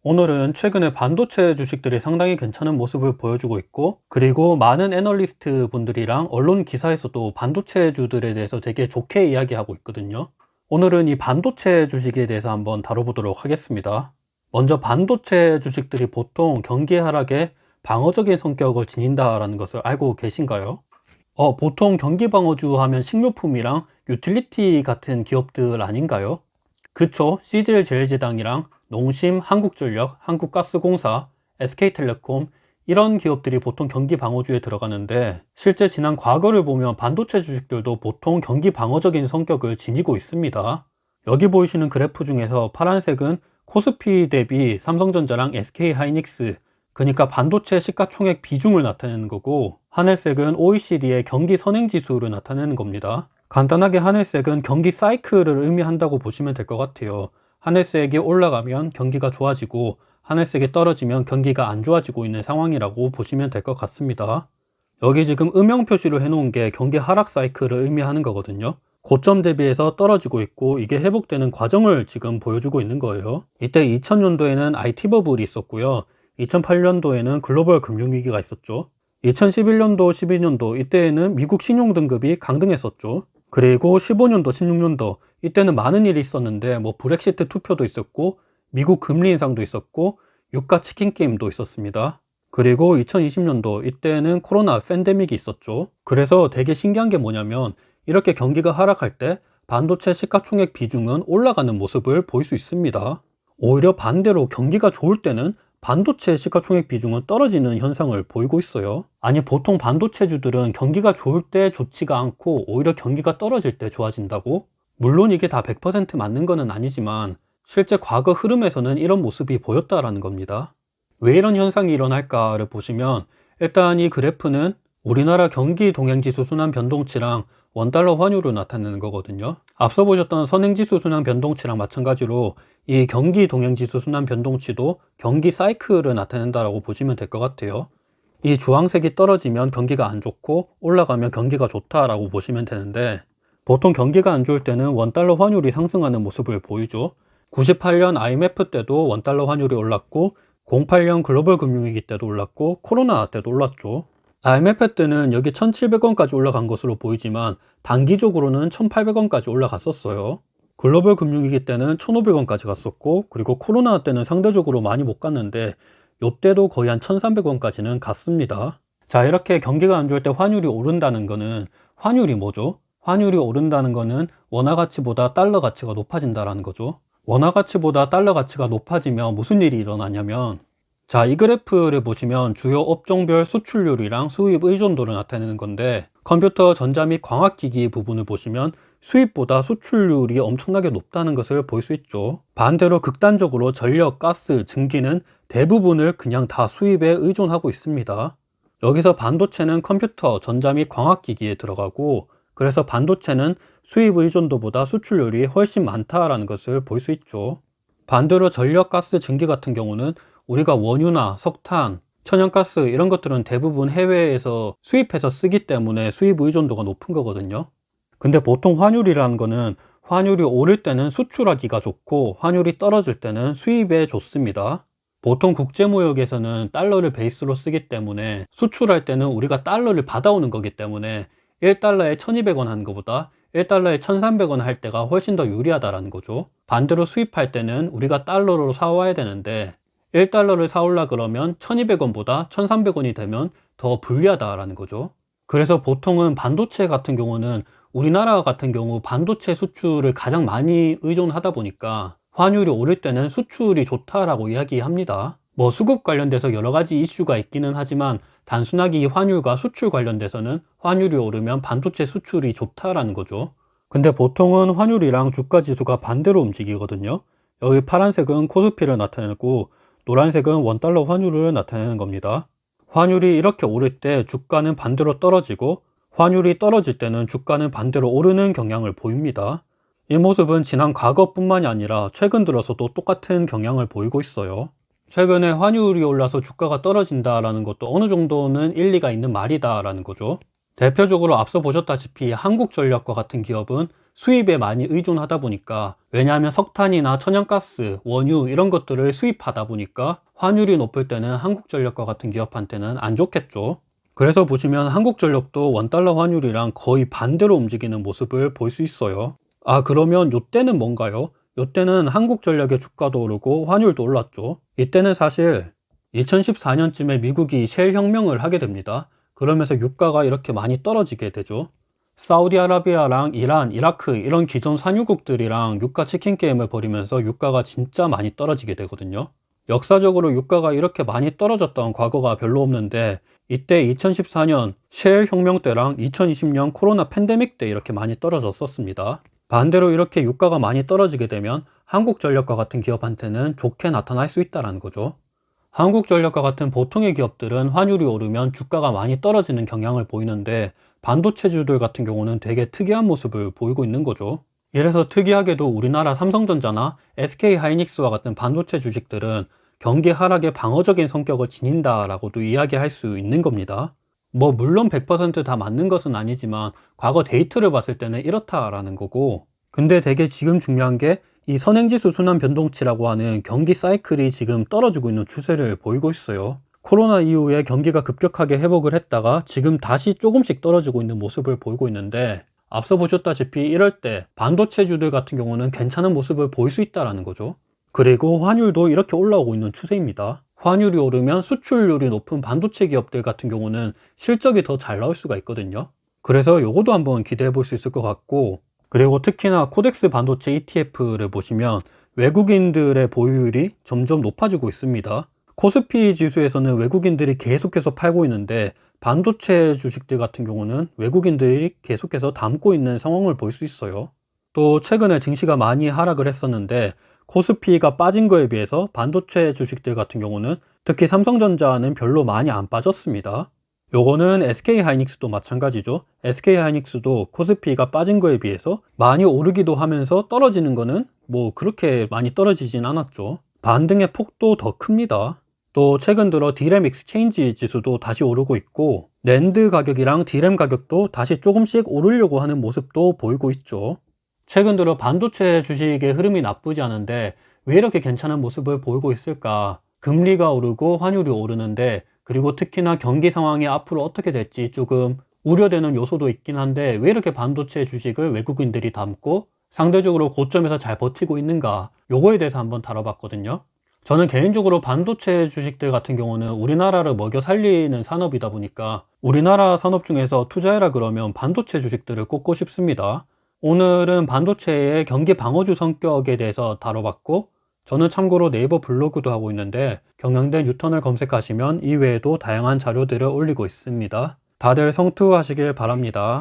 오늘은 최근에 반도체 주식들이 상당히 괜찮은 모습을 보여주고 있고, 그리고 많은 애널리스트 분들이랑 언론 기사에서도 반도체주들에 대해서 되게 좋게 이야기하고 있거든요. 오늘은 이 반도체 주식에 대해서 한번 다뤄보도록 하겠습니다. 먼저 반도체 주식들이 보통 경기 하락에 방어적인 성격을 지닌다라는 것을 알고 계신가요? 보통 경기 방어주 하면 식료품이랑 유틸리티 같은 기업들 아닌가요? 그쵸. CGL제일제당이랑 농심, 한국전력, 한국가스공사, SK텔레콤 이런 기업들이 보통 경기 방어주에 들어가는데, 실제 지난 과거를 보면 반도체 주식들도 보통 경기 방어적인 성격을 지니고 있습니다. 여기 보이시는 그래프 중에서 파란색은 코스피 대비 삼성전자랑 SK하이닉스, 그러니까 반도체 시가총액 비중을 나타내는 거고, 하늘색은 OECD의 경기 선행지수를 나타내는 겁니다. 간단하게 하늘색은 경기 사이클을 의미한다고 보시면 될 것 같아요. 하늘색이 올라가면 경기가 좋아지고, 하늘색이 떨어지면 경기가 안 좋아지고 있는 상황이라고 보시면 될 것 같습니다. 여기 지금 음영 표시로 해놓은 게 경기 하락 사이클을 의미하는 거거든요. 고점 대비해서 떨어지고 있고, 이게 회복되는 과정을 지금 보여주고 있는 거예요. 이때 2000년도에는 IT 버블이 있었고요. 2008년도에는 글로벌 금융위기가 있었죠. 2011년도, 12년도 이때에는 미국 신용등급이 강등했었죠. 그리고 15년도, 16년도 이때는 많은 일이 있었는데, 뭐 브렉시트 투표도 있었고, 미국 금리 인상도 있었고, 유가 치킨 게임도 있었습니다. 그리고 2020년도 이때는 코로나 팬데믹이 있었죠. 그래서 되게 신기한 게 뭐냐면, 이렇게 경기가 하락할 때 반도체 시가총액 비중은 올라가는 모습을 볼 수 있습니다. 오히려 반대로 경기가 좋을 때는 반도체 시가총액 비중은 떨어지는 현상을 보이고 있어요. 아니, 보통 반도체주들은 경기가 좋을 때 좋지가 않고 오히려 경기가 떨어질 때 좋아진다고? 물론 이게 다 100% 맞는 거는 아니지만, 실제 과거 흐름에서는 이런 모습이 보였다라는 겁니다. 왜 이런 현상이 일어날까를 보시면, 일단 이 그래프는 우리나라 경기 동행지수 순환 변동치랑 원달러 환율을 나타내는 거거든요. 앞서 보셨던 선행지수 순환 변동치랑 마찬가지로 이 경기 동행지수 순환 변동치도 경기 사이클을 나타낸다라고 보시면 될 것 같아요. 이 주황색이 떨어지면 경기가 안 좋고 올라가면 경기가 좋다라고 보시면 되는데, 보통 경기가 안 좋을 때는 원달러 환율이 상승하는 모습을 보이죠. 98년 IMF 때도 원달러 환율이 올랐고, 08년 글로벌 금융위기 때도 올랐고, 코로나 때도 올랐죠. IMF 때는 여기 1,700원까지 올라간 것으로 보이지만, 단기적으로는 1,800원까지 올라갔었어요. 글로벌 금융위기 때는 1,500원까지 갔었고, 그리고 코로나 때는 상대적으로 많이 못 갔는데, 요때도 거의 한 1,300원까지는 갔습니다. 자, 이렇게 경기가 안 좋을 때 환율이 오른다는 거는, 환율이 뭐죠? 환율이 오른다는 거는 원화 가치보다 달러 가치가 높아진다는 거죠. 원화 가치보다 달러 가치가 높아지면 무슨 일이 일어나냐면, 자, 이 그래프를 보시면 주요 업종별 수출률이랑 수입 의존도를 나타내는 건데, 컴퓨터, 전자 및 광학기기 부분을 보시면 수입보다 수출률이 엄청나게 높다는 것을 볼 수 있죠. 반대로 극단적으로 전력, 가스, 증기는 대부분을 그냥 다 수입에 의존하고 있습니다. 여기서 반도체는 컴퓨터, 전자 및 광학기기에 들어가고, 그래서 반도체는 수입 의존도보다 수출률이 훨씬 많다라는 것을 볼 수 있죠. 반대로 전력, 가스, 증기 같은 경우는 우리가 원유나 석탄, 천연가스 이런 것들은 대부분 해외에서 수입해서 쓰기 때문에 수입 의존도가 높은 거거든요. 근데 보통 환율이라는 거는 환율이 오를 때는 수출하기가 좋고, 환율이 떨어질 때는 수입에 좋습니다. 보통 국제무역에서는 달러를 베이스로 쓰기 때문에, 수출할 때는 우리가 달러를 받아오는 거기 때문에 1달러에 1200원 하는 것보다 1달러에 1300원 할 때가 훨씬 더 유리하다라는 거죠. 반대로 수입할 때는 우리가 달러로 사와야 되는데, 1달러를 사올라 그러면 1200원보다 1300원이 되면 더 불리하다라는 거죠. 그래서 보통은 반도체 같은 경우는, 우리나라 같은 경우 반도체 수출을 가장 많이 의존하다 보니까 환율이 오를 때는 수출이 좋다라고 이야기합니다. 뭐 수급 관련돼서 여러 가지 이슈가 있기는 하지만, 단순하게 이 환율과 수출 관련돼서는 환율이 오르면 반도체 수출이 좋다라는 거죠. 근데 보통은 환율이랑 주가 지수가 반대로 움직이거든요. 여기 파란색은 코스피를 나타내고, 노란색은 원달러 환율을 나타내는 겁니다. 환율이 이렇게 오를 때 주가는 반대로 떨어지고, 환율이 떨어질 때는 주가는 반대로 오르는 경향을 보입니다. 이 모습은 지난 과거뿐만이 아니라 최근 들어서도 똑같은 경향을 보이고 있어요. 최근에 환율이 올라서 주가가 떨어진다라는 것도 어느 정도는 일리가 있는 말이다라는 거죠. 대표적으로 앞서 보셨다시피 한국전력과 같은 기업은 수입에 많이 의존하다 보니까, 왜냐하면 석탄이나 천연가스, 원유 이런 것들을 수입하다 보니까 환율이 높을 때는 한국전력과 같은 기업한테는 안 좋겠죠. 그래서 보시면 한국전력도 원달러 환율이랑 거의 반대로 움직이는 모습을 볼 수 있어요. 아, 그러면 요때는 뭔가요? 요때는 한국전력의 주가도 오르고 환율도 올랐죠. 이때는 사실 2014년쯤에 미국이 셰일 혁명을 하게 됩니다. 그러면서 유가가 이렇게 많이 떨어지게 되죠. 사우디아라비아랑 이란, 이라크 이런 기존 산유국들이랑 유가 치킨 게임을 벌이면서 유가가 진짜 많이 떨어지게 되거든요. 역사적으로 유가가 이렇게 많이 떨어졌던 과거가 별로 없는데, 이때 2014년 셰일 혁명 때랑 2020년 코로나 팬데믹 때 이렇게 많이 떨어졌었습니다. 반대로 이렇게 유가가 많이 떨어지게 되면 한국전력과 같은 기업한테는 좋게 나타날 수 있다는 거죠. 한국전력과 같은 보통의 기업들은 환율이 오르면 주가가 많이 떨어지는 경향을 보이는데, 반도체주들 같은 경우는 되게 특이한 모습을 보이고 있는 거죠. 이래서 특이하게도 우리나라 삼성전자나 SK하이닉스와 같은 반도체 주식들은 경기 하락에 방어적인 성격을 지닌다라고도 이야기할 수 있는 겁니다. 물론 100% 다 맞는 것은 아니지만 과거 데이터를 봤을 때는 이렇다라는 거고, 근데 되게 지금 중요한 게 이 선행지수 순환 변동치라고 하는 경기 사이클이 지금 떨어지고 있는 추세를 보이고 있어요. 코로나 이후에 경기가 급격하게 회복을 했다가 지금 다시 조금씩 떨어지고 있는 모습을 보이고 있는데, 앞서 보셨다시피 이럴 때 반도체주들 같은 경우는 괜찮은 모습을 보일 수 있다는 거죠. 그리고 환율도 이렇게 올라오고 있는 추세입니다. 환율이 오르면 수출률이 높은 반도체 기업들 같은 경우는 실적이 더 잘 나올 수가 있거든요. 그래서 요거도 한번 기대해 볼 수 있을 것 같고, 그리고 특히나 코덱스 반도체 ETF를 보시면 외국인들의 보유율이 점점 높아지고 있습니다. 코스피 지수에서는 외국인들이 계속해서 팔고 있는데, 반도체 주식들 같은 경우는 외국인들이 계속해서 담고 있는 상황을 볼 수 있어요. 또 최근에 증시가 많이 하락을 했었는데, 코스피가 빠진 거에 비해서 반도체 주식들 같은 경우는, 특히 삼성전자는 별로 많이 안 빠졌습니다. 요거는 SK하이닉스도 마찬가지죠. SK하이닉스도 코스피가 빠진 거에 비해서 많이 오르기도 하면서 떨어지는 거는 그렇게 많이 떨어지진 않았죠. 반등의 폭도 더 큽니다. 또 최근 들어 디램 익스체인지 지수도 다시 오르고 있고, 낸드 가격이랑 디램 가격도 다시 조금씩 오르려고 하는 모습도 보이고 있죠. 최근 들어 반도체 주식의 흐름이 나쁘지 않은데 왜 이렇게 괜찮은 모습을 보이고 있을까? 금리가 오르고 환율이 오르는데, 그리고 특히나 경기 상황이 앞으로 어떻게 될지 조금 우려되는 요소도 있긴 한데, 왜 이렇게 반도체 주식을 외국인들이 담고 상대적으로 고점에서 잘 버티고 있는가, 요거에 대해서 한번 다뤄봤거든요. 저는 개인적으로 반도체 주식들 같은 경우는 우리나라를 먹여 살리는 산업이다 보니까 우리나라 산업 중에서 투자해라 그러면 반도체 주식들을 꼽고 싶습니다. 오늘은 반도체의 경기 방어주 성격에 대해서 다뤄봤고, 저는 참고로 네이버 블로그도 하고 있는데 경영대 뉴턴을 검색하시면 이외에도 다양한 자료들을 올리고 있습니다. 다들 성투하시길 바랍니다.